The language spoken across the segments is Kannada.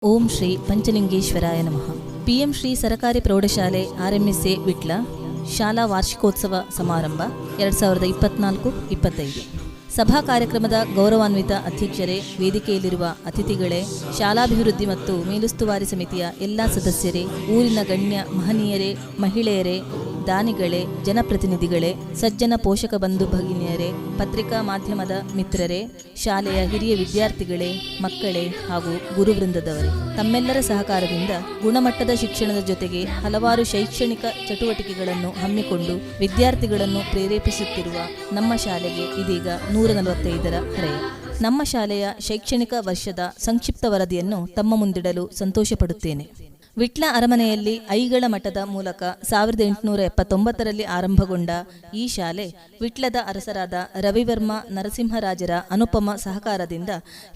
ಓಂ ಶ್ರೀ ಪಂಚಲಿಂಗೇಶ್ವರಾಯ ನಮಃ. PM ಶ್ರೀ ಸರಕಾರಿ ಪ್ರೌಢಶಾಲೆ RMSA ವಿಟ್ಲ ಶಾಲಾ ವಾರ್ಷಿಕೋತ್ಸವ ಸಮಾರಂಭ 2024-25 ಸಭಾ ಕಾರ್ಯಕ್ರಮದ ಗೌರವಾನ್ವಿತ ಅಧ್ಯಕ್ಷರೇ, ವೇದಿಕೆಯಲ್ಲಿರುವ ಅತಿಥಿಗಳೇ, ಶಾಲಾಭಿವೃದ್ಧಿ ಮತ್ತು ಮೇಲುಸ್ತುವಾರಿ ಸಮಿತಿಯ ಎಲ್ಲ ಸದಸ್ಯರೇ, ಊರಿನ ಗಣ್ಯ ಮಹನೀಯರೇ, ಮಹಿಳೆಯರೇ, ದಾನಿಗಳೇ, ಜನಪ್ರತಿನಿಧಿಗಳೇ, ಸಜ್ಜನ ಪೋಷಕ ಬಂಧು ಭಗಿನಿಯರೇ, ಪತ್ರಿಕಾ ಮಾಧ್ಯಮದ ಮಿತ್ರರೇ, ಶಾಲೆಯ ಹಿರಿಯ ವಿದ್ಯಾರ್ಥಿಗಳೇ, ಮಕ್ಕಳೇ ಹಾಗೂ ಗುರುವೃಂದದವರೇ, ತಮ್ಮೆಲ್ಲರ ಸಹಕಾರದಿಂದ ಗುಣಮಟ್ಟದ ಶಿಕ್ಷಣದ ಜೊತೆಗೆ ಹಲವಾರು ಶೈಕ್ಷಣಿಕ ಚಟುವಟಿಕೆಗಳನ್ನು ಹಮ್ಮಿಕೊಂಡು ವಿದ್ಯಾರ್ಥಿಗಳನ್ನು ಪ್ರೇರೇಪಿಸುತ್ತಿರುವ ನಮ್ಮ ಶಾಲೆಗೆ ಇದೀಗ 145ರ ಹರೆಯ. ನಮ್ಮ ಶಾಲೆಯ ಶೈಕ್ಷಣಿಕ ವರ್ಷದ ಸಂಕ್ಷಿಪ್ತ ವರದಿಯನ್ನು ತಮ್ಮ ಮುಂದಿಡಲು ಸಂತೋಷಪಡುತ್ತೇನೆ. ವಿಟ್ಲ ಅರಮನೆಯಲ್ಲಿ ಐಗಳ ಮಠದ ಮೂಲಕ 1879ರಲ್ಲಿ ಆರಂಭಗೊಂಡ ಈ ಶಾಲೆ ವಿಟ್ಲದ ಅರಸರಾದ ರವಿವರ್ಮ ನರಸಿಂಹರಾಜರ ಅನುಪಮ ಸಹಕಾರದಿಂದ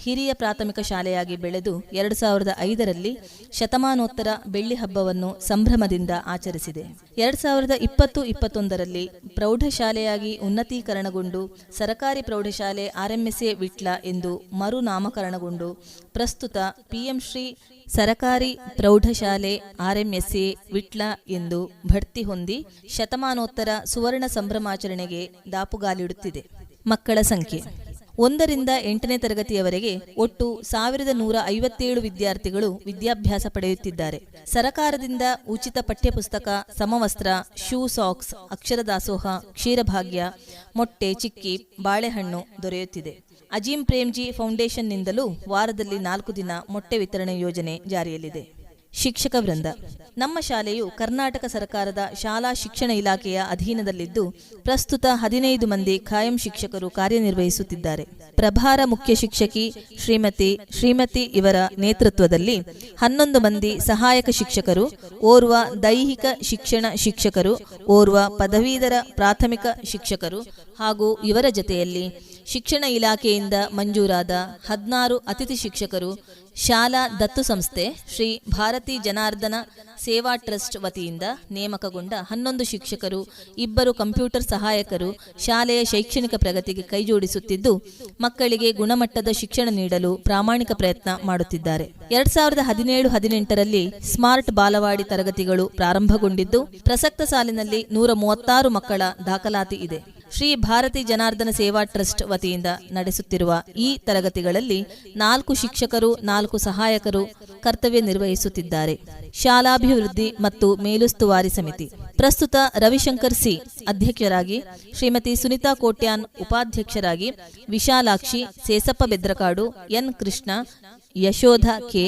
ಹಿರಿಯ ಪ್ರಾಥಮಿಕ ಶಾಲೆಯಾಗಿ ಬೆಳೆದು 2005ರಲ್ಲಿ ಶತಮಾನೋತ್ತರ ಬೆಳ್ಳಿ ಹಬ್ಬವನ್ನು ಸಂಭ್ರಮದಿಂದ ಆಚರಿಸಿದೆ. 2020-21ರಲ್ಲಿ ಪ್ರೌಢಶಾಲೆಯಾಗಿ ಉನ್ನತೀಕರಣಗೊಂಡು ಸರಕಾರಿ ಪ್ರೌಢಶಾಲೆ RMSA ವಿಟ್ಲ ಎಂದು ಮರುನಾಮಕರಣಗೊಂಡು ಪ್ರಸ್ತುತ PM ಶ್ರೀ ಸರಕಾರಿ ಪ್ರೌಢಶಾಲೆ RMSA ವಿಟ್ಲ ಎಂದು ಬಡ್ತಿ ಹೊಂದಿ ಶತಮಾನೋತ್ತರ ಸುವರ್ಣ ಸಂಭ್ರಮಾಚರಣೆಗೆ ದಾಪುಗಾಲಿಡುತ್ತಿದೆ. ಮಕ್ಕಳ ಸಂಖ್ಯೆ 1ರಿಂದ 8ನೇ ತರಗತಿಯವರೆಗೆ ಒಟ್ಟು 1157 ವಿದ್ಯಾರ್ಥಿಗಳು ವಿದ್ಯಾಭ್ಯಾಸ ಪಡೆಯುತ್ತಿದ್ದಾರೆ. ಸರಕಾರದಿಂದ ಉಚಿತ ಪಠ್ಯಪುಸ್ತಕ, ಸಮವಸ್ತ್ರ, ಶೂ ಸಾಕ್ಸ್, ಅಕ್ಷರ ದಾಸೋಹ, ಕ್ಷೀರಭಾಗ್ಯ, ಮೊಟ್ಟೆ, ಚಿಕ್ಕಿ, ಬಾಳೆಹಣ್ಣು ದೊರೆಯುತ್ತಿದೆ. ಅಜೀಂ ಪ್ರೇಮ್ಜಿ ಫೌಂಡೇಶನ್ನಿಂದಲೂ ವಾರದಲ್ಲಿ 4 ದಿನ ಮೊಟ್ಟೆ ವಿತರಣೆ ಯೋಜನೆ ಜಾರಿಯಲ್ಲಿದೆ. ಶಿಕ್ಷಕ ವೃಂದ. ನಮ್ಮ ಶಾಲೆಯು ಕರ್ನಾಟಕ ಸರ್ಕಾರದ ಶಾಲಾ ಶಿಕ್ಷಣ ಇಲಾಖೆಯ ಅಧೀನದಲ್ಲಿದ್ದು ಪ್ರಸ್ತುತ 15 ಮಂದಿ ಖಾಯಂ ಶಿಕ್ಷಕರು ಕಾರ್ಯನಿರ್ವಹಿಸುತ್ತಿದ್ದಾರೆ. ಪ್ರಭಾರ ಮುಖ್ಯ ಶಿಕ್ಷಕಿ ಶ್ರೀಮತಿ ಇವರ ನೇತೃತ್ವದಲ್ಲಿ 11 ಮಂದಿ ಸಹಾಯಕ ಶಿಕ್ಷಕರು, ಓರ್ವ ದೈಹಿಕ ಶಿಕ್ಷಣ ಶಿಕ್ಷಕರು, ಓರ್ವ ಪದವೀಧರ ಪ್ರಾಥಮಿಕ ಶಿಕ್ಷಕರು ಹಾಗೂ ಇವರ ಜೊತೆಯಲ್ಲಿ ಶಿಕ್ಷಣ ಇಲಾಖೆಯಿಂದ ಮಂಜೂರಾದ 16 ಅತಿಥಿ ಶಿಕ್ಷಕರು, ಶಾಲಾ ದತ್ತು ಸಂಸ್ಥೆ ಶ್ರೀ ಭಾರತಿ ಜನಾರ್ದನ ಸೇವಾ ಟ್ರಸ್ಟ್ ವತಿಯಿಂದ ನೇಮಕಗೊಂಡ 11 ಶಿಕ್ಷಕರು, 2 ಕಂಪ್ಯೂಟರ್ ಸಹಾಯಕರು ಶಾಲೆಯ ಶೈಕ್ಷಣಿಕ ಪ್ರಗತಿಗೆ ಕೈಜೋಡಿಸುತ್ತಿದ್ದು ಮಕ್ಕಳಿಗೆ ಗುಣಮಟ್ಟದ ಶಿಕ್ಷಣ ನೀಡಲು ಪ್ರಾಮಾಣಿಕ ಪ್ರಯತ್ನ ಮಾಡುತ್ತಿದ್ದಾರೆ. 2017-18ರಲ್ಲಿ ಸ್ಮಾರ್ಟ್ ಬಾಲವಾಡಿ ತರಗತಿಗಳು ಪ್ರಾರಂಭಗೊಂಡಿದ್ದು ಪ್ರಸಕ್ತ ಸಾಲಿನಲ್ಲಿ 136 ಮಕ್ಕಳ ದಾಖಲಾತಿ ಇದೆ. ಶ್ರೀ ಭಾರತಿ ಜನಾರ್ದನ ಸೇವಾ ಟ್ರಸ್ಟ್ ವತಿಯಿಂದ ನಡೆಸುತ್ತಿರುವ ಈ ತರಗತಿಗಳಲ್ಲಿ 4 ಶಿಕ್ಷಕರು, 4 ಸಹಾಯಕರು ಕರ್ತವ್ಯ ನಿರ್ವಹಿಸುತ್ತಿದ್ದಾರೆ. ಶಾಲಾಭಿವೃದ್ಧಿ ಮತ್ತು ಮೇಲುಸ್ತುವಾರಿ ಸಮಿತಿ ಪ್ರಸ್ತುತ ರವಿಶಂಕರ್ ಸಿ ಅಧ್ಯಕ್ಷರಾಗಿ, ಶ್ರೀಮತಿ ಸುನಿತಾ ಕೋಟ್ಯಾನ್ ಉಪಾಧ್ಯಕ್ಷರಾಗಿ, Vishalakshi Sesappa Bedrakadu, N Krishna, Yashoda K,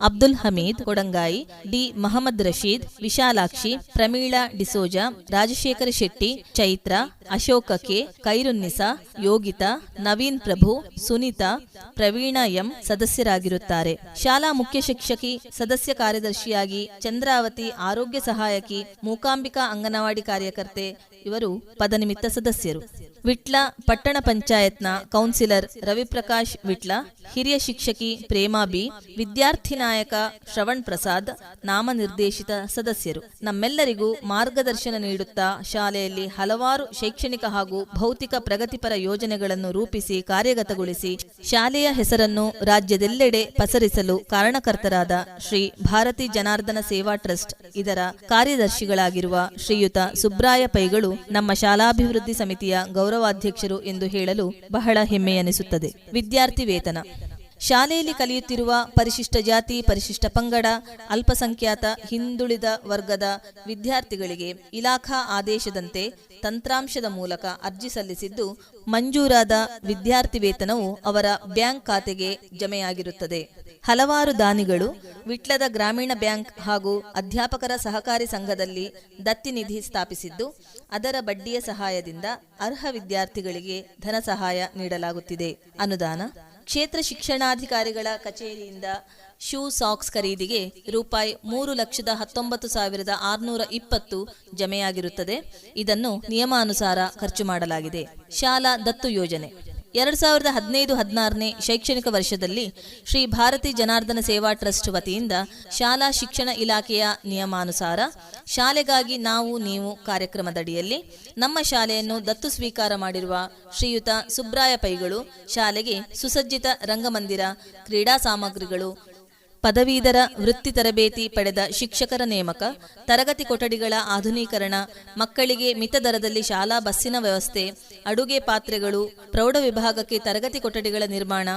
Abdul Hameed Kodangai, D Mohammed Rasheed, Vishalakshi, Pramila D'Souza, Rajashekara Shetty, Chaitra, Ashoka K, Khairunnisa, Yogita, Naveen Prabhu, Sunitha, Praveena M ಸದಸ್ಯರಾಗಿರುತ್ತಾರೆ. ಶಾಲಾ ಮುಖ್ಯ ಶಿಕ್ಷಕಿ, ಸದಸ್ಯ ಕಾರ್ಯದರ್ಶಿಯಾಗಿ ಚಂದ್ರಾವತಿ, ಆರೋಗ್ಯ ಸಹಾಯಕಿ, ಮೂಕಾಂಬಿಕಾ ಅಂಗನವಾಡಿ ಕಾರ್ಯಕರ್ತೆ ಇವರು ಪದನಿಮಿತ್ತ ಸದಸ್ಯರು. ವಿಟ್ಲ ಪಟ್ಟಣ ಪಂಚಾಯತ್ನ ಕೌನ್ಸಿಲರ್ ರವಿಪ್ರಕಾಶ್ ವಿಟ್ಲ, ಹಿರಿಯ ಶಿಕ್ಷಕಿ ಪ್ರೇಮಾ ಬಿ, ವಿದ್ಯಾರ್ಥಿ ನಾಯಕ ಶ್ರವಣ್ ಪ್ರಸಾದ್ ನಾಮನಿರ್ದೇಶಿತ ಸದಸ್ಯರು. ನಮ್ಮೆಲ್ಲರಿಗೂ ಮಾರ್ಗದರ್ಶನ ನೀಡುತ್ತಾ ಶಾಲೆಯಲ್ಲಿ ಹಲವಾರು ಶೈಕ್ಷಣಿಕ ಹಾಗೂ ಭೌತಿಕ ಪ್ರಗತಿಪರ ಯೋಜನೆಗಳನ್ನು ರೂಪಿಸಿ ಕಾರ್ಯಗತಗೊಳಿಸಿ ಶಾಲೆಯ ಹೆಸರನ್ನು ರಾಜ್ಯದೆಲ್ಲೆಡೆ ಪಸರಿಸಲು ಕಾರಣಕರ್ತರಾದ ಶ್ರೀ ಭಾರತಿ ಜನಾರ್ದನ ಸೇವಾ ಟ್ರಸ್ಟ್ ಇದರ ಕಾರ್ಯದರ್ಶಿಗಳಾಗಿರುವ ಶ್ರೀಯುತ ಸುಬ್ರಾಯ ಪೈಗಳು ನಮ್ಮ ಶಾಲಾಭಿವೃದ್ಧಿ ಸಮಿತಿಯ ಗೌರವಾಧ್ಯಕ್ಷರು ಎಂದು ಹೇಳಲು ಬಹಳ ಹೆಮ್ಮೆಯೆನಿಸುತ್ತದೆ. ವಿದ್ಯಾರ್ಥಿ ವೇತನ. ಶಾಲೆಯಲ್ಲಿ ಕಲಿಯುತ್ತಿರುವ ಪರಿಶಿಷ್ಟ ಜಾತಿ, ಪರಿಶಿಷ್ಟ ಪಂಗಡ, ಅಲ್ಪಸಂಖ್ಯಾತ, ಹಿಂದುಳಿದ ವರ್ಗದ ವಿದ್ಯಾರ್ಥಿಗಳಿಗೆ ಇಲಾಖಾ ಆದೇಶದಂತೆ ತಂತ್ರಾಂಶದ ಮೂಲಕ ಅರ್ಜಿ ಸಲ್ಲಿಸಿದ್ದು ಮಂಜೂರಾದ ವಿದ್ಯಾರ್ಥಿ ವೇತನವು ಅವರ ಬ್ಯಾಂಕ್ ಖಾತೆಗೆ ಜಮೆಯಾಗಿರುತ್ತದೆ. ಹಲವಾರು ದಾನಿಗಳು ವಿಟ್ಲದ ಗ್ರಾಮೀಣ ಬ್ಯಾಂಕ್ ಹಾಗೂ ಅಧ್ಯಾಪಕರ ಸಹಕಾರಿ ಸಂಘದಲ್ಲಿ ದತ್ತಿ ನಿಧಿ ಸ್ಥಾಪಿಸಿದ್ದು ಅದರ ಬಡ್ಡಿಯ ಸಹಾಯದಿಂದ ಅರ್ಹ ವಿದ್ಯಾರ್ಥಿಗಳಿಗೆ ಧನ ಸಹಾಯ ನೀಡಲಾಗುತ್ತಿದೆ. ಅನುದಾನ. ಕ್ಷೇತ್ರ ಶಿಕ್ಷಣಾಧಿಕಾರಿಗಳ ಕಚೇರಿಯಿಂದ ಶೂ ಸಾಕ್ಸ್ ಖರೀದಿಗೆ ರೂಪಾಯಿ 3,19,620 ಜಮೆಯಾಗಿರುತ್ತದೆ. ಇದನ್ನು ನಿಯಮಾನುಸಾರ ಖರ್ಚು ಮಾಡಲಾಗಿದೆ. ಶಾಲಾ ದತ್ತು ಯೋಜನೆ. 2015-16ನೇ ಶೈಕ್ಷಣಿಕ ವರ್ಷದಲ್ಲಿ ಶ್ರೀ ಭಾರತಿ ಜನಾರ್ದನ ಸೇವಾ ಟ್ರಸ್ಟ್ ವತಿಯಿಂದ ಶಾಲಾ ಶಿಕ್ಷಣ ಇಲಾಖೆಯ ನಿಯಮಾನುಸಾರ ಶಾಲೆಗಾಗಿ ನಾವು ನೀವು ಕಾರ್ಯಕ್ರಮದಡಿಯಲ್ಲಿ ನಮ್ಮ ಶಾಲೆಯನ್ನು ದತ್ತು ಸ್ವೀಕಾರ ಮಾಡಿರುವ ಶ್ರೀಯುತ ಸುಬ್ರಾಯ ಪೈಗಳು ಶಾಲೆಗೆ ಸುಸಜ್ಜಿತ ರಂಗಮಂದಿರ, ಕ್ರೀಡಾ ಸಾಮಗ್ರಿಗಳು, ಪದವೀಧರ ವೃತ್ತಿ ತರಬೇತಿ ಪಡೆದ ಶಿಕ್ಷಕರ ನೇಮಕ, ತರಗತಿ ಕೊಠಡಿಗಳ ಆಧುನೀಕರಣ, ಮಕ್ಕಳಿಗೆ ಮಿತ ದರದಲ್ಲಿ ಶಾಲಾ ಬಸ್ಸಿನ ವ್ಯವಸ್ಥೆ, ಅಡುಗೆ ಪಾತ್ರೆಗಳು, ಪ್ರೌಢ ವಿಭಾಗಕ್ಕೆ ತರಗತಿ ಕೊಠಡಿಗಳ ನಿರ್ಮಾಣ,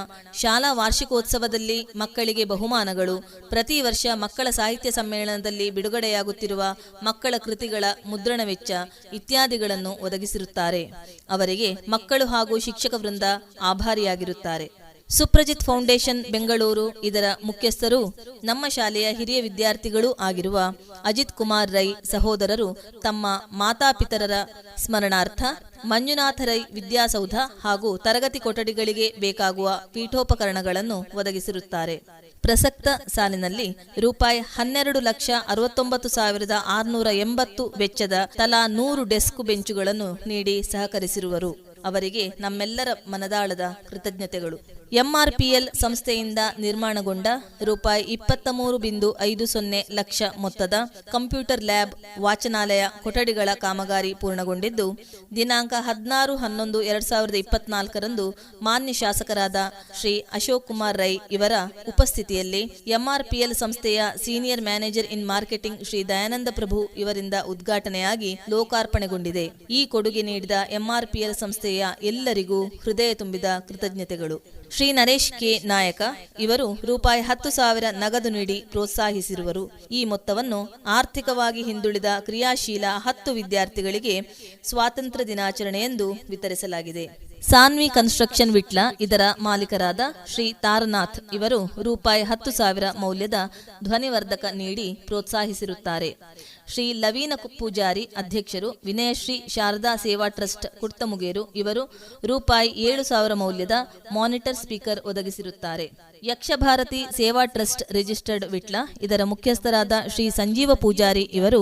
ಶಾಲಾ ವಾರ್ಷಿಕೋತ್ಸವದಲ್ಲಿ ಮಕ್ಕಳಿಗೆ ಬಹುಮಾನಗಳು, ಪ್ರತಿ ವರ್ಷ ಮಕ್ಕಳ ಸಾಹಿತ್ಯ ಸಮ್ಮೇಳನದಲ್ಲಿ ಬಿಡುಗಡೆಯಾಗುತ್ತಿರುವ ಮಕ್ಕಳ ಕೃತಿಗಳ ಮುದ್ರಣ ವೆಚ್ಚ ಇತ್ಯಾದಿಗಳನ್ನು ಒದಗಿಸಿರುತ್ತಾರೆ. ಅವರಿಗೆ ಮಕ್ಕಳು ಹಾಗೂ ಶಿಕ್ಷಕ ವೃಂದ ಆಭಾರಿಯಾಗಿರುತ್ತಾರೆ. ಸುಪ್ರಜಿತ್ ಫೌಂಡೇಶನ್ ಬೆಂಗಳೂರು ಇದರ ಮುಖ್ಯಸ್ಥರು ನಮ್ಮ ಶಾಲೆಯ ಹಿರಿಯ ವಿದ್ಯಾರ್ಥಿಗಳೂ ಆಗಿರುವ ಅಜಿತ್ ಕುಮಾರ್ ರೈ ಸಹೋದರರು ತಮ್ಮ ಮಾತಾಪಿತರರ ಸ್ಮರಣಾರ್ಥ ಮಂಜುನಾಥ ರೈ ವಿದ್ಯಾಸೌಧ ಹಾಗೂ ತರಗತಿ ಕೊಠಡಿಗಳಿಗೆ ಬೇಕಾಗುವ ಪೀಠೋಪಕರಣಗಳನ್ನು ಒದಗಿಸಿರುತ್ತಾರೆ. ಪ್ರಸಕ್ತ ಸಾಲಿನಲ್ಲಿ ರೂಪಾಯಿ 12,69,680 ವೆಚ್ಚದ ತಲಾ 100 ಡೆಸ್ಕ್ ಬೆಂಚುಗಳನ್ನು ನೀಡಿ ಸಹಕರಿಸಿರುವರು. ಅವರಿಗೆ ನಮ್ಮೆಲ್ಲರ ಮನದಾಳದ ಕೃತಜ್ಞತೆಗಳು. ಎಂಆರ್ಪಿಎಲ್ ಸಂಸ್ಥೆಯಿಂದ ನಿರ್ಮಾಣಗೊಂಡ ರೂಪಾಯಿ 23.50 ಲಕ್ಷ ಮೊತ್ತದ ಕಂಪ್ಯೂಟರ್ ಲ್ಯಾಬ್ ವಾಚನಾಲಯ ಕೊಠಡಿಗಳ ಕಾಮಗಾರಿ ಪೂರ್ಣಗೊಂಡಿದ್ದು, ದಿನಾಂಕ 16/11/2024 ಮಾನ್ಯ ಶಾಸಕರಾದ ಶ್ರೀ ಅಶೋಕ್ ಕುಮಾರ್ ರೈ ಇವರ ಉಪಸ್ಥಿತಿಯಲ್ಲಿ ಎಂಆರ್ಪಿಎಲ್ ಸಂಸ್ಥೆಯ senior manager in marketing Shri Dayananda Prabhu ಇವರಿಂದ ಉದ್ಘಾಟನೆಯಾಗಿ ಲೋಕಾರ್ಪಣೆಗೊಂಡಿದೆ. ಈ ಕೊಡುಗೆ ನೀಡಿದ ಎಂಆರ್ಪಿಎಲ್ ಸಂಸ್ಥೆಯ ಎಲ್ಲರಿಗೂ ಹೃದಯ ತುಂಬಿದ ಕೃತಜ್ಞತೆಗಳು. ಶ್ರೀ ನರೇಶ್ ಕೆ ನಾಯಕ ಇವರು ರೂಪಾಯಿ 10,000 ನಗದು ನೀಡಿ ಪ್ರೋತ್ಸಾಹಿಸಿರುವರು. ಈ ಮೊತ್ತವನ್ನು ಆರ್ಥಿಕವಾಗಿ ಹಿಂದುಳಿದ ಕ್ರಿಯಾಶೀಲ 10 ವಿದ್ಯಾರ್ಥಿಗಳಿಗೆ ಸ್ವಾತಂತ್ರ್ಯ ದಿನಾಚರಣೆಯಂದು ವಿತರಿಸಲಾಗಿದೆ. ಸಾನ್ವಿ ಕನ್ಸ್ಟ್ರಕ್ಷನ್ ವಿಟ್ಲ ಇದರ ಮಾಲೀಕರಾದ ಶ್ರೀ ತಾರನಾಥ್ ಇವರು ರೂಪಾಯಿ 10,000 ಮೌಲ್ಯದ ಧ್ವನಿವರ್ಧಕ ನೀಡಿ ಪ್ರೋತ್ಸಾಹಿಸಿರುತ್ತಾರೆ. ಶ್ರೀ ಲವೀನ ಪೂಜಾರಿ ಅಧ್ಯಕ್ಷರು ವಿನಯಶ್ರೀ ಶಾರದಾ ಸೇವಾ ಟ್ರಸ್ಟ್ ಕುರ್ತಮುಗೇರು ಇವರು ರೂಪಾಯಿ 7,000 ಮೌಲ್ಯದ ಮಾನಿಟರ್ ಸ್ಪೀಕರ್ ಒದಗಿಸಿರುತ್ತಾರೆ. ಯಕ್ಷಭಾರತಿ ಸೇವಾ ಟ್ರಸ್ಟ್ ರಿಜಿಸ್ಟರ್ಡ್ ವಿಟ್ಲ ಇದರ ಮುಖ್ಯಸ್ಥರಾದ ಶ್ರೀ ಸಂಜೀವ ಪೂಜಾರಿ ಇವರು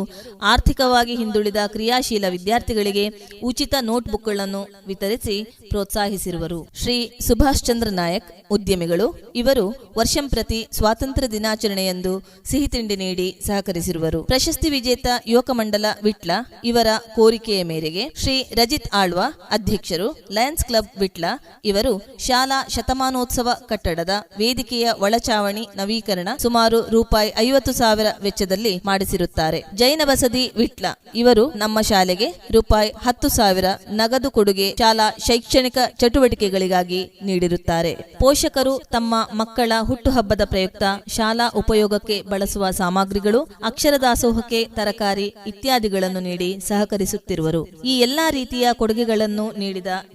ಆರ್ಥಿಕವಾಗಿ ಹಿಂದುಳಿದ ಕ್ರಿಯಾಶೀಲ ವಿದ್ಯಾರ್ಥಿಗಳಿಗೆ ಉಚಿತ ನೋಟ್ಬುಕ್ಗಳನ್ನು ವಿತರಿಸಿ ಪ್ರೋತ್ಸಾಹಿಸಿರುವರು. ಶ್ರೀ ಸುಭಾಷ್ ಚಂದ್ರ ನಾಯಕ್ ಉದ್ಯಮಿಗಳು ಇವರು ವರ್ಷಂಪ್ರತಿ ಸ್ವಾತಂತ್ರ್ಯ ದಿನಾಚರಣೆಯಂದು ಸಿಹಿ ತಿಂಡಿ ನೀಡಿ ಸಹಕರಿಸಿರುವರು. ಪ್ರಶಸ್ತಿ ವಿಜೇತ ಯುವಕ ಮಂಡಲ ವಿಟ್ಲ ಇವರ ಕೋರಿಕೆಯ ಮೇರೆಗೆ ಶ್ರೀ ರಜಿತ್ ಆಳ್ವಾ ಅಧ್ಯಕ್ಷರು ಲಯನ್ಸ್ ಕ್ಲಬ್ ವಿಟ್ಲ ಇವರು ಶಾಲಾ ಶತಮಾನೋತ್ಸವ ಕಟ್ಟಡದ ವೇದಿಕೆಯ ಒಳಚಾವಣಿ ನವೀಕರಣ ಸುಮಾರು ರೂಪಾಯಿ 50,000 ವೆಚ್ಚದಲ್ಲಿ ಮಾಡಿಸಿರುತ್ತಾರೆ. ಜೈನ ಬಸದಿ ವಿಟ್ಲ ಇವರು ನಮ್ಮ ಶಾಲೆಗೆ ರೂಪಾಯಿ 10,000 ನಗದು ಕೊಡುಗೆ ಶಾಲಾ ಶೈಕ್ಷಣಿಕ ಚಟುವಟಿಕೆಗಳಿಗಾಗಿ ನೀಡಿರುತ್ತಾರೆ. ಪೋಷಕರು ತಮ್ಮ ಮಕ್ಕಳ ಹುಟ್ಟುಹಬ್ಬದ ಪ್ರಯುಕ್ತ ಶಾಲಾ ಉಪಯೋಗಕ್ಕೆ ಬಳಸುವ ಸಾಮಗ್ರಿಗಳು, ಅಕ್ಷರ ದಾಸೋಹಕ್ಕೆ ತರಕಾರಿ ಇತ್ಯಾದಿಗಳನ್ನು ನೀಡಿ ಸಹಕರಿಸುತ್ತಿರುವರು. ಈ ಎಲ್ಲಾ ರೀತಿಯ ಕೊಡುಗೆಗಳನ್ನು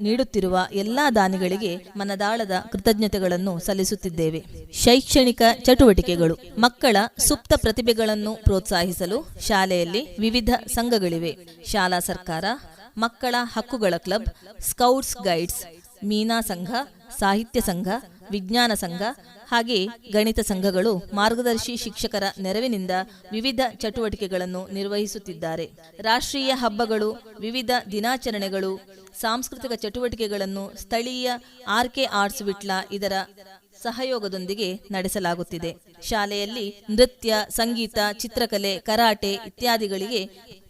ನೀಡುತ್ತಿರುವ ಎಲ್ಲಾ ದಾನಿಗಳಿಗೆ ಮನದಾಳದ ಕೃತಜ್ಞತೆಗಳನ್ನು ಸಲ್ಲಿಸುತ್ತಿದ್ದೇವೆ. ಶೈಕ್ಷಣಿಕ ಚಟುವಟಿಕೆಗಳು. ಮಕ್ಕಳ ಸುಪ್ತ ಪ್ರತಿಭೆಗಳನ್ನು ಪ್ರೋತ್ಸಾಹಿಸಲು ಶಾಲೆಯಲ್ಲಿ ವಿವಿಧ ಸಂಘಗಳಿವೆ. ಶಾಲಾ ಸರ್ಕಾರ, ಮಕ್ಕಳ ಹಕ್ಕುಗಳ ಕ್ಲಬ್, ಸ್ಕೌಟ್ಸ್ ಗೈಡ್ಸ್, ಮೀನಾ ಸಂಘ, ಸಾಹಿತ್ಯ ಸಂಘ, ವಿಜ್ಞಾನ ಸಂಘ ಹಾಗೆ ಗಣಿತ ಸಂಘಗಳು ಮಾರ್ಗದರ್ಶಿ ಶಿಕ್ಷಕರ ನೆರವಿನಿಂದ ವಿವಿಧ ಚಟುವಟಿಕೆಗಳನ್ನು ನಿರ್ವಹಿಸುತ್ತಿದ್ದಾರೆ. ರಾಷ್ಟ್ರೀಯ ಹಬ್ಬಗಳು, ವಿವಿಧ ದಿನಾಚರಣೆಗಳು, ಸಾಂಸ್ಕೃತಿಕ ಚಟುವಟಿಕೆಗಳನ್ನು ಸ್ಥಳೀಯ ಆರ್ಕೆ ಆರ್ಟ್ಸ್ ವಿಟ್ಲ ಇದರ ಸಹಯೋಗದೊಂದಿಗೆ ನಡೆಸಲಾಗುತ್ತಿದೆ. ಶಾಲೆಯಲ್ಲಿ ನೃತ್ಯ, ಸಂಗೀತ, ಚಿತ್ರಕಲೆ, ಕರಾಟೆ ಇತ್ಯಾದಿಗಳಿಗೆ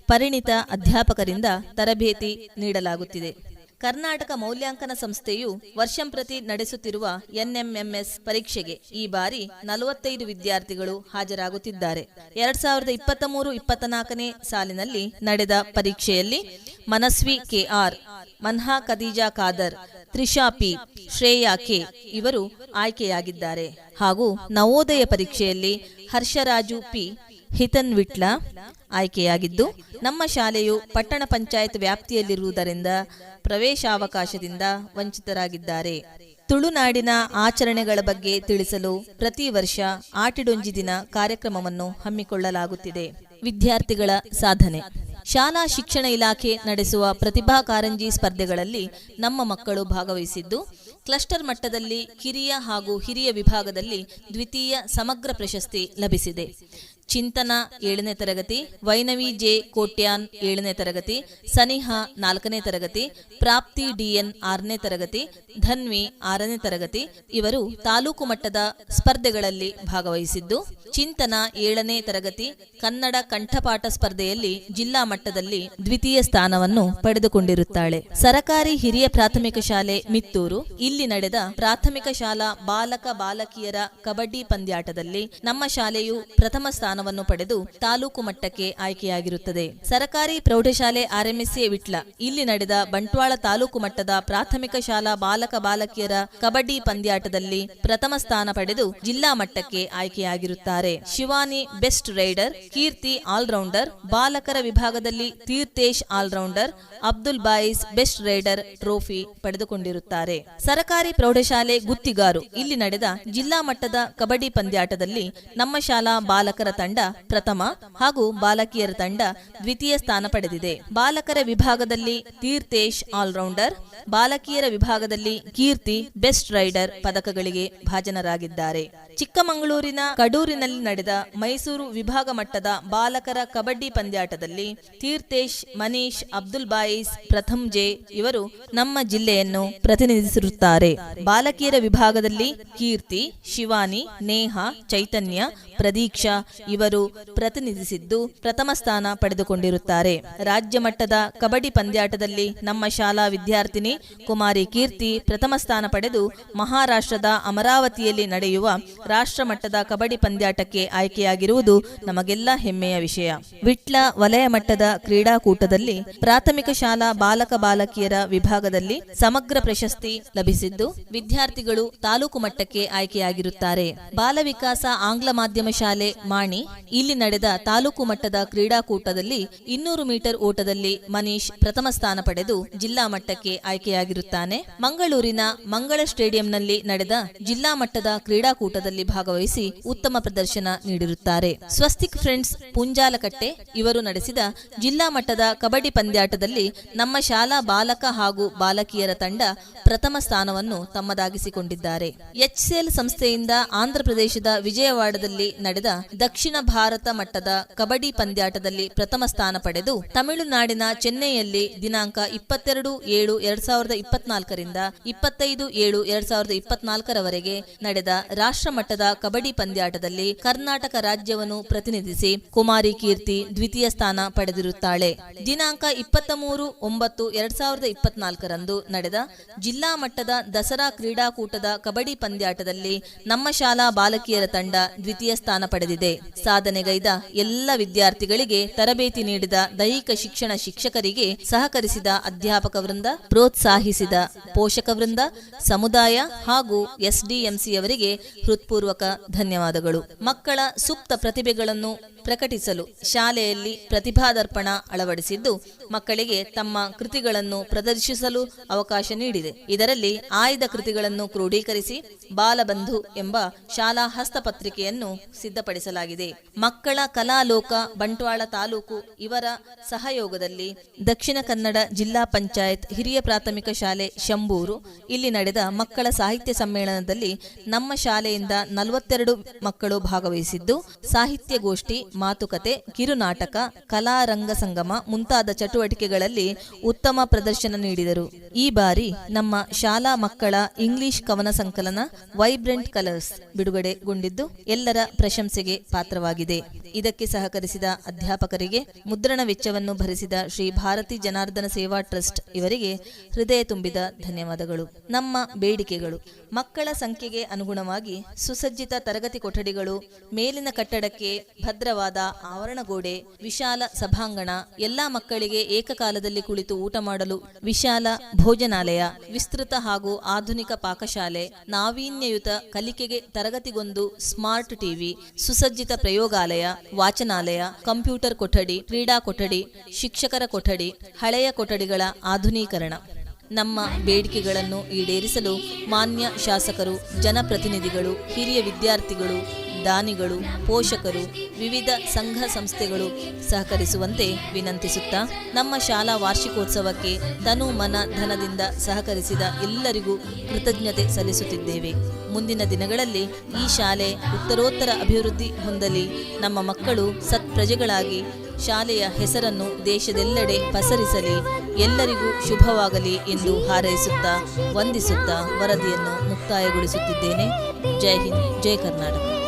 ಪರಿಣಿತ ಅಧ್ಯಾಪಕರಿಂದ ತರಬೇತಿ ನೀಡಲಾಗುತ್ತಿದೆ. ಕರ್ನಾಟಕ ಮೌಲ್ಯಾಂಕನ ಸಂಸ್ಥೆಯು ವರ್ಷಂಪ್ರತಿ ನಡೆಸುತ್ತಿರುವ ಎನ್ಎಂಎಂಎಸ್ ಪರೀಕ್ಷೆಗೆ ಈ ಬಾರಿ 45 ವಿದ್ಯಾರ್ಥಿಗಳು ಹಾಜರಾಗುತ್ತಿದ್ದಾರೆ. 2023-24ನೇ ಸಾಲಿನಲ್ಲಿ ನಡೆದ ಪರೀಕ್ಷೆಯಲ್ಲಿ Manasvi KR, Manha Khadija Khader, Trisha P, Shreya K ಇವರು ಆಯ್ಕೆಯಾಗಿದ್ದಾರೆ. ಹಾಗೂ ನವೋದಯ ಪರೀಕ್ಷೆಯಲ್ಲಿ ಹರ್ಷರಾಜು ಪಿ, ಹಿತನ್ ವಿಟ್ಲ ಆಯ್ಕೆಯಾಗಿದ್ದು, ನಮ್ಮ ಶಾಲೆಯು ಪಟ್ಟಣ ಪಂಚಾಯತ್ ವ್ಯಾಪ್ತಿಯಲ್ಲಿರುವುದರಿಂದ ಪ್ರವೇಶಾವಕಾಶದಿಂದ ವಂಚಿತರಾಗಿದ್ದಾರೆ. ತುಳುನಾಡಿನ ಆಚರಣೆಗಳ ಬಗ್ಗೆ ತಿಳಿಸಲು ಪ್ರತಿ ವರ್ಷ ಆಟಿಡೊಂಜಿ ದಿನ ಕಾರ್ಯಕ್ರಮವನ್ನು ಹಮ್ಮಿಕೊಳ್ಳಲಾಗುತ್ತಿದೆ. ವಿದ್ಯಾರ್ಥಿಗಳ ಸಾಧನೆ. ಶಾಲಾ ಶಿಕ್ಷಣ ಇಲಾಖೆ ನಡೆಸುವ ಪ್ರತಿಭಾ ಕಾರಂಜಿ ಸ್ಪರ್ಧೆಗಳಲ್ಲಿ ನಮ್ಮ ಮಕ್ಕಳು ಭಾಗವಹಿಸಿದ್ದು, ಕ್ಲಸ್ಟರ್ ಮಟ್ಟದಲ್ಲಿ ಕಿರಿಯ ಹಾಗೂ ಹಿರಿಯ ವಿಭಾಗದಲ್ಲಿ ದ್ವಿತೀಯ ಸಮಗ್ರ ಪ್ರಶಸ್ತಿ ಲಭಿಸಿದೆ. ಚಿಂತನ 7ನೇ ತರಗತಿ, ವೈನವಿ ಜೆ ಕೋಟ್ಯಾನ್ 7ನೇ ತರಗತಿ, ಸನಿಹಾ 4ನೇ ತರಗತಿ, ಪ್ರಾಪ್ತಿ ಡಿಎನ್ 6ನೇ ತರಗತಿ, ಧನ್ವಿ 6ನೇ ತರಗತಿ ಇವರು ತಾಲೂಕು ಮಟ್ಟದ ಸ್ಪರ್ಧೆಗಳಲ್ಲಿ ಭಾಗವಹಿಸಿದ್ದು, ಚಿಂತನ 7ನೇ ತರಗತಿ ಕನ್ನಡ ಕಂಠಪಾಠ ಸ್ಪರ್ಧೆಯಲ್ಲಿ ಜಿಲ್ಲಾ ಮಟ್ಟದಲ್ಲಿ ದ್ವಿತೀಯ ಸ್ಥಾನವನ್ನು ಪಡೆದುಕೊಂಡಿರುತ್ತಾಳೆ. ಸರಕಾರಿ ಹಿರಿಯ ಪ್ರಾಥಮಿಕ ಶಾಲೆ ಮಿತ್ತೂರು ಇಲ್ಲಿ ನಡೆದ ಪ್ರಾಥಮಿಕ ಶಾಲಾ ಬಾಲಕ ಬಾಲಕಿಯರ ಕಬಡ್ಡಿ ಪಂದ್ಯಾಟದಲ್ಲಿ ನಮ್ಮ ಶಾಲೆಯು ಪ್ರಥಮ ಸ್ಥಾನವನ್ನು ಪಡೆದು ತಾಲೂಕು ಮಟ್ಟಕ್ಕೆ ಆಯ್ಕೆಯಾಗಿರುತ್ತದೆ. ಸರಕಾರಿ ಪ್ರೌಢಶಾಲೆ ಆರ್ಎಂಎಸ್ಎ ವಿಟ್ಲ ಇಲ್ಲಿ ನಡೆದ ಬಂಟ್ವಾಳ ತಾಲೂಕು ಮಟ್ಟದ ಪ್ರಾಥಮಿಕ ಶಾಲಾ ಬಾಲಕ ಬಾಲಕಿಯರ ಕಬಡ್ಡಿ ಪಂದ್ಯಾಟದಲ್ಲಿ ಪ್ರಥಮ ಸ್ಥಾನ ಪಡೆದು ಜಿಲ್ಲಾ ಮಟ್ಟಕ್ಕೆ ಆಯ್ಕೆಯಾಗಿರುತ್ತಾರೆ. Shivani best raider, Keerthi all rounder, ಬಾಲಕರ ವಿಭಾಗದಲ್ಲಿ ತೀರ್ಥೇಶ್ ಆಲ್ರೌಂಡರ್, ಅಬ್ದುಲ್ ಬಾಯಿಸ್ ಬೆಸ್ಟ್ ರೈಡರ್ ಟ್ರೋಫಿ ಪಡೆದುಕೊಂಡಿರುತ್ತಾರೆ. ಸರಕಾರಿ ಪ್ರೌಢಶಾಲೆ ಗುತ್ತಿಗಾರು ಇಲ್ಲಿ ನಡೆದ ಜಿಲ್ಲಾ ಮಟ್ಟದ ಕಬಡ್ಡಿ ಪಂದ್ಯಾಟದಲ್ಲಿ ನಮ್ಮ ಶಾಲಾ ಬಾಲಕರ ತಂಡ ಪ್ರಥಮ ಹಾಗೂ ಬಾಲಕಿಯರ ತಂಡ ದ್ವಿತೀಯ ಸ್ಥಾನ ಪಡೆದಿದೆ. ಬಾಲಕರ ವಿಭಾಗದಲ್ಲಿ ತೀರ್ಥೇಶ್ ಆಲ್ರೌಂಡರ್, ಬಾಲಕಿಯರ ವಿಭಾಗದಲ್ಲಿ ಕೀರ್ತಿ ಬೆಸ್ಟ್ ರೈಡರ್ ಪದಕಗಳಿಗೆ ಭಾಜನರಾಗಿದ್ದಾರೆ. ಚಿಕ್ಕಮಗಳೂರಿನ ಕಡೂರಿನಲ್ಲಿ ನಡೆದ ಮೈಸೂರು ವಿಭಾಗ ಮಟ್ಟದ ಬಾಲಕರ ಕಬಡ್ಡಿ ಪಂದ್ಯಾಟದಲ್ಲಿ ತೀರ್ಥೇಶ್, ಮನೀಶ್, ಅಬ್ದುಲ್ ಬಾಯಿಸ್, ಪ್ರಥಮ್ ಜೆ ಇವರು ನಮ್ಮ ಜಿಲ್ಲೆಯನ್ನು ಪ್ರತಿನಿಧಿಸಿರುತ್ತಾರೆ. ಬಾಲಕಿಯರ ವಿಭಾಗದಲ್ಲಿ ಕೀರ್ತಿ, ಶಿವಾನಿ, ನೇಹಾ, ಚೈತನ್ಯ, ಪ್ರದೀಕ್ಷಾ ಇವರು ಪ್ರತಿನಿಧಿಸಿದ್ದು ಪ್ರಥಮ ಸ್ಥಾನ ಪಡೆದುಕೊಂಡಿರುತ್ತಾರೆ. ರಾಜ್ಯ ಮಟ್ಟದ ಕಬಡ್ಡಿ ಪಂದ್ಯಾಟದಲ್ಲಿ ನಮ್ಮ ಶಾಲಾ ವಿದ್ಯಾರ್ಥಿನಿ ಕುಮಾರಿ ಕೀರ್ತಿ ಪ್ರಥಮ ಸ್ಥಾನ ಪಡೆದು ಮಹಾರಾಷ್ಟ್ರದ ಅಮರಾವತಿಯಲ್ಲಿ ನಡೆಯುವ ರಾಷ್ಟ್ರ ಮಟ್ಟದ ಕಬಡ್ಡಿ ಪಂದ್ಯಾಟಕ್ಕೆ ಆಯ್ಕೆಯಾಗಿರುವುದು ನಮಗೆಲ್ಲ ಹೆಮ್ಮೆಯ ವಿಷಯ. ವಿಟ್ಲ ವಲಯ ಮಟ್ಟದ ಕ್ರೀಡಾಕೂಟದಲ್ಲಿ ಪ್ರಾಥಮಿಕ ಶಾಲಾ ಬಾಲಕ ಬಾಲಕಿಯರ ವಿಭಾಗದಲ್ಲಿ ಸಮಗ್ರ ಪ್ರಶಸ್ತಿ ಲಭಿಸಿದ್ದು ವಿದ್ಯಾರ್ಥಿಗಳು ತಾಲೂಕು ಮಟ್ಟಕ್ಕೆ ಆಯ್ಕೆಯಾಗಿರುತ್ತಾರೆ. ಬಾಲ ವಿಕಾಸ ಆಂಗ್ಲ ಮಾಧ್ಯಮ ಶಾಲೆ ಮಾಣಿ ಇಲ್ಲಿ ನಡೆದ ತಾಲೂಕು ಮಟ್ಟದ ಕ್ರೀಡಾಕೂಟದಲ್ಲಿ 200 ಮೀಟರ್ ಓಟದಲ್ಲಿ ಮನೀಶ್ ಪ್ರಥಮ ಸ್ಥಾನ ಪಡೆದು ಜಿಲ್ಲಾ ಮಟ್ಟಕ್ಕೆ ಆಯ್ಕೆಯಾಗಿರುತ್ತಾನೆ. ಮಂಗಳೂರಿನ ಮಂಗಳ ಸ್ಟೇಡಿಯಂನಲ್ಲಿ ನಡೆದ ಜಿಲ್ಲಾ ಮಟ್ಟದ ಕ್ರೀಡಾಕೂಟದಲ್ಲಿ ಭಾಗವಹಿಸಿ ಉತ್ತಮ ಪ್ರದರ್ಶನ ನೀಡಿರುತ್ತಾರೆ. ಸ್ವಸ್ತಿಕ್ ಫ್ರೆಂಡ್ಸ್ ಪುಂಜಾಲಕಟ್ಟೆ ಇವರು ನಡೆಸಿದ ಜಿಲ್ಲಾ ಮಟ್ಟದ ಕಬಡ್ಡಿ ಪಂದ್ಯಾಟದಲ್ಲಿ ನಮ್ಮ ಶಾಲಾ ಬಾಲಕ ಹಾಗೂ ಬಾಲಕಿಯರ ತಂಡ ಪ್ರಥಮ ಸ್ಥಾನವನ್ನು ತಮ್ಮದಾಗಿಸಿಕೊಂಡಿದ್ದಾರೆ. ಎಚ್ಸಿಎಲ್ ಸಂಸ್ಥೆಯಿಂದ ಆಂಧ್ರಪ್ರದೇಶದ ವಿಜಯವಾಡದಲ್ಲಿ ನಡೆದ ದಕ್ಷಿಣ ಭಾರತ ಮಟ್ಟದ ಕಬಡ್ಡಿ ಪಂದ್ಯಾಟದಲ್ಲಿ ಪ್ರಥಮ ಸ್ಥಾನ ಪಡೆದು ತಮಿಳುನಾಡಿನ ಚೆನ್ನೈಯಲ್ಲಿ ದಿನಾಂಕ 22/7/2024 ರಿಂದ 25/7/2024 ರವರೆಗೆ ನಡೆದ ರಾಷ್ಟ್ರ ಮಟ್ಟದ ಕಬಡ್ಡಿ ಪಂದ್ಯಾಟದಲ್ಲಿ ಕರ್ನಾಟಕ ರಾಜ್ಯವನ್ನು ಪ್ರತಿನಿಧಿಸಿ ಕುಮಾರಿ ಕೀರ್ತಿ ದ್ವಿತೀಯ ಸ್ಥಾನ ಪಡೆದಿರುತ್ತಾಳೆ. ದಿನಾಂಕ 23/9/2024 ರಂದು ನಡೆದ ಜಿಲ್ಲಾ ಮಟ್ಟದ ದಸರಾ ಕ್ರೀಡಾಕೂಟದ ಕಬಡ್ಡಿ ಪಂದ್ಯಾಟದಲ್ಲಿ ನಮ್ಮ ಶಾಲಾ ಬಾಲಕಿಯರ ತಂಡ ದ್ವಿತೀಯ ಸ್ಥಾನ ಪಡೆದಿದೆ. ಸಾಧನೆಗೈದ ಎಲ್ಲ ವಿದ್ಯಾರ್ಥಿಗಳಿಗೆ ತರಬೇತಿ ನೀಡಿದ ದೈಹಿಕ ಶಿಕ್ಷಣ ಶಿಕ್ಷಕರಿಗೆ ಸಹಕರಿಸಿದ ಅಧ್ಯಾಪಕ ವೃಂದ, ಪ್ರೋತ್ಸಾಹಿಸಿದ ಪೋಷಕ ವೃಂದ, ಸಮುದಾಯ ಹಾಗೂ ಎಸ್ಡಿಎಂಸಿಯವರಿಗೆ ಹೃತ್ಪೂರ್ವಕ ಧನ್ಯವಾದಗಳು. ಮಕ್ಕಳ ಸುಪ್ತ ಪ್ರತಿಭೆಗಳನ್ನು ಪ್ರಕಟಿಸಲು ಶಾಲೆಯಲ್ಲಿ ಪ್ರತಿಭಾದರ್ಪಣ ಅಳವಡಿಸಿದ್ದು ಮಕ್ಕಳಿಗೆ ತಮ್ಮ ಕೃತಿಗಳನ್ನು ಪ್ರದರ್ಶಿಸಲು ಅವಕಾಶ ನೀಡಿದೆ. ಇದರಲ್ಲಿ ಆಯ್ದ ಕೃತಿಗಳನ್ನು ಕ್ರೋಢೀಕರಿಸಿ ಬಾಲಬಂಧು ಎಂಬ ಶಾಲಾ ಹಸ್ತಪತ್ರಿಕೆಯನ್ನು ಸಿದ್ಧಪಡಿಸಲಾಗಿದೆ. ಮಕ್ಕಳ ಕಲಾಲೋಕ ಬಂಟ್ವಾಳ ತಾಲೂಕು ಇವರ ಸಹಯೋಗದಲ್ಲಿ ದಕ್ಷಿಣ ಕನ್ನಡ ಜಿಲ್ಲಾ ಪಂಚಾಯತ್ ಹಿರಿಯ ಪ್ರಾಥಮಿಕ ಶಾಲೆ ಶಂಬೂರು ಇಲ್ಲಿ ನಡೆದ ಮಕ್ಕಳ ಸಾಹಿತ್ಯ ಸಮ್ಮೇಳನದಲ್ಲಿ ನಮ್ಮ ಶಾಲೆಯಿಂದ 42 ಮಕ್ಕಳು ಭಾಗವಹಿಸಿದ್ದು ಸಾಹಿತ್ಯ ಗೋಷ್ಠಿ, ಮಾತುಕತೆ, ಕಿರುನಾಟಕ, ಕಲಾರಂಗ ಸಂಗಮ ಮುಂತಾದ ಚಟುವಟಿಕೆಗಳಲ್ಲಿ ಉತ್ತಮ ಪ್ರದರ್ಶನ ನೀಡಿದರು. ಈ ಬಾರಿ ನಮ್ಮ ಶಾಲಾ ಮಕ್ಕಳ ಇಂಗ್ಲಿಷ್ ಕವನ ಸಂಕಲನ ವೈಬ್ರೆಂಟ್ ಕಲರ್ಸ್ ಬಿಡುಗಡೆಗೊಂಡಿದ್ದು ಎಲ್ಲರ ಪ್ರಶಂಸೆಗೆ ಪಾತ್ರವಾಗಿದೆ. ಇದಕ್ಕೆ ಸಹಕರಿಸಿದ ಅಧ್ಯಾಪಕರಿಗೆ, ಮುದ್ರಣ ವೆಚ್ಚವನ್ನು ಭರಿಸಿದ ಶ್ರೀ ಭಾರತಿ ಜನಾರ್ದನ ಸೇವಾ ಟ್ರಸ್ಟ್ ಇವರಿಗೆ ಹೃದಯ ತುಂಬಿದ ಧನ್ಯವಾದಗಳು. ನಮ್ಮ ಬೇಡಿಕೆಗಳು: ಮಕ್ಕಳ ಸಂಖ್ಯೆಗೆ ಅನುಗುಣವಾಗಿ ಸುಸಜ್ಜಿತ ತರಗತಿ ಕೊಠಡಿಗಳು, ಮೇಲಿನ ಕಟ್ಟಡಕ್ಕೆ ಭದ್ರವಾದ ಆವರಣಗೋಡೆ, ವಿಶಾಲ ಸಭಾಂಗಣ, ಎಲ್ಲಾ ಮಕ್ಕಳಿಗೆ ಏಕಕಾಲದಲ್ಲಿ ಕುಳಿತು ಊಟ ಮಾಡಲು ವಿಶಾಲ ಭೋಜನಾಲಯ, ವಿಸ್ತೃತ ಹಾಗೂ ಆಧುನಿಕ ಪಾಕಶಾಲೆ, ನಾವೀನ್ಯಯುತ ಕಲಿಕೆಗೆ ತರಗತಿಗೊಂದು ಸ್ಮಾರ್ಟ್ ಟಿವಿ, ಸುಸಜ್ಜಿತ ಪ್ರಯೋಗಾಲಯ, ವಾಚನಾಲಯ, ಕಂಪ್ಯೂಟರ್ ಕೊಠಡಿ, ಕ್ರೀಡಾ ಕೊಠಡಿ, ಶಿಕ್ಷಕರ ಕೊಠಡಿ, ಹಳೆಯ ಕೊಠಡಿಗಳ ಆಧುನೀಕರಣ. ನಮ್ಮ ಬೇಡಿಕೆಗಳನ್ನು ಈಡೇರಿಸಲು ಮಾನ್ಯ ಶಾಸಕರು, ಜನಪ್ರತಿನಿಧಿಗಳು, ಹಿರಿಯ ವಿದ್ಯಾರ್ಥಿಗಳು, ದಾನಿಗಳು, ಪೋಷಕರು, ವಿವಿಧ ಸಂಘ ಸಂಸ್ಥೆಗಳು ಸಹಕರಿಸುವಂತೆ ವಿನಂತಿಸುತ್ತಾ ನಮ್ಮ ಶಾಲಾ ವಾರ್ಷಿಕೋತ್ಸವಕ್ಕೆ ತನು ಮನ ಧನದಿಂದ ಸಹಕರಿಸಿದ ಎಲ್ಲರಿಗೂ ಕೃತಜ್ಞತೆ ಸಲ್ಲಿಸುತ್ತಿದ್ದೇವೆ. ಮುಂದಿನ ದಿನಗಳಲ್ಲಿ ಈ ಶಾಲೆ ಉತ್ತರೋತ್ತರ ಅಭಿವೃದ್ಧಿ ಹೊಂದಲಿ, ನಮ್ಮ ಮಕ್ಕಳು ಸತ್ಪ್ರಜೆಗಳಾಗಿ ಶಾಲೆಯ ಹೆಸರನ್ನು ದೇಶದೆಲ್ಲೆಡೆ ಪಸರಿಸಲಿ, ಎಲ್ಲರಿಗೂ ಶುಭವಾಗಲಿ ಎಂದು ಹಾರೈಸುತ್ತಾ ವಂದಿಸುತ್ತಾ ವರದಿಯನ್ನು ಮುಕ್ತಾಯಗೊಳಿಸುತ್ತಿದ್ದೇನೆ. ಜೈ ಹಿಂದ್, ಜೈ ಕರ್ನಾಟಕ.